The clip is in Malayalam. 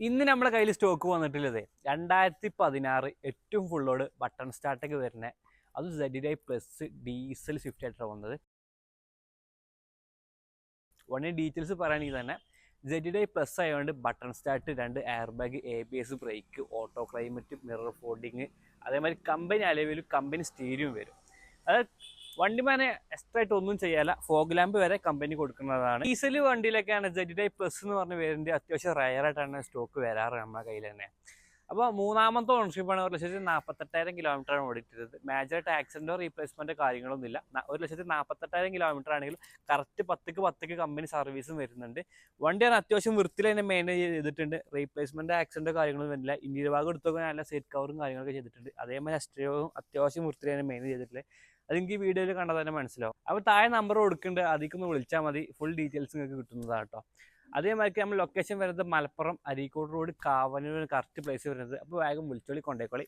ഇന്ന് നമ്മുടെ കയ്യിൽ സ്റ്റോക്ക് വന്നിട്ടുള്ളത് 2016 ഏറ്റവും ഫുള്ളോട് ബട്ടൺ സ്റ്റാർട്ടൊക്കെ വരുന്നത്. അത് ZDI പ്ലസ് ഡീസൽ സ്വിഫ്റ്റ് ആയിട്ടാണ് വന്നത്. വണ്ടി ഡീറ്റെയിൽസ് പറയുകയാണെങ്കിൽ തന്നെ ZDI പ്ലസ് ആയതുകൊണ്ട് button start, 2 air bag, ABS brake, auto climate, mirror folding, അതേമാതിരി കമ്പനി അലവിലും കമ്പനി സ്റ്റീരിയും വരും. അത് വണ്ടിമാനെ എക്സ്ട്രാ ആയിട്ട് ഒന്നും ചെയ്യാല്ല. ഫോഗ് ലാമ്പ് വരെ കമ്പനി കൊടുക്കുന്നതാണ്. ഡീസൽ വണ്ടിയിലൊക്കെയാണ് ZDI പ്ലസ് എന്ന് പറഞ്ഞ പേരിൻ്റെ അത്യാവശ്യം റയറായിട്ടാണ് സ്റ്റോക്ക് വരാറ് നമ്മുടെ കയ്യിൽ തന്നെ. അപ്പോൾ മൂന്നാമത്തെ ഓണർഷിപ്പാണ്. 1,48,000 കിലോമീറ്ററാണ് ഓടിയിട്ടുള്ളത്. മേജറായിട്ട് ആക്സിഡൻറ്റോ റീപ്ലേസ്മെൻറ്റോ കാര്യങ്ങളൊന്നുമില്ല. 1,48,000 കിലോമീറ്റർ ആണെങ്കിലും കറക്റ്റ് 10ക്ക് കമ്പനി സർവീസും വരുന്നുണ്ട്. വണ്ടിയാണ് അത്യാവശ്യം വൃത്തിയിൽ തന്നെ മെയിൻറ്റെയിൻ ചെയ്തിട്ടുണ്ട്. റീപ്ലേസ്മെൻറ്റ് ആക്സിഡൻറ്റോ കാര്യങ്ങളൊന്നും വരുന്നില്ല. ഇന്റീരിയർ ഭാഗം എടുത്തൊക്കെ നല്ല സീറ്റ് കവറും കാര്യങ്ങളൊക്കെ ചെയ്തിട്ടുണ്ട്. അതേമാതിരി എക്സ്റ്റീരിയറും അത്യാവശ്യം വൃത്തിയിൽ തന്നെ മെയിൻറ്റെയിൻ ചെയ്തിട്ടുള്ളത്. അതെനിക്ക് ഈ വീഡിയോയിൽ കണ്ടാൽ തന്നെ മനസ്സിലാവും. അപ്പോൾ താഴെ നമ്പർ കൊടുക്കുന്നുണ്ട്, അതിലേക്കൊന്ന് വിളിച്ചാൽ മതി. ഫുൾ ഡീറ്റെയിൽസ് നിങ്ങൾക്ക് കിട്ടുന്നതാണ് കേട്ടോ. അതേമാതിരി നമ്മൾ ലൊക്കേഷൻ വരുന്നത് Malappuram Areekode road, Kavanur correct place വരുന്നത്. അപ്പോൾ വേഗം വിളിച്ചോളി, കൊണ്ടേക്കോളി.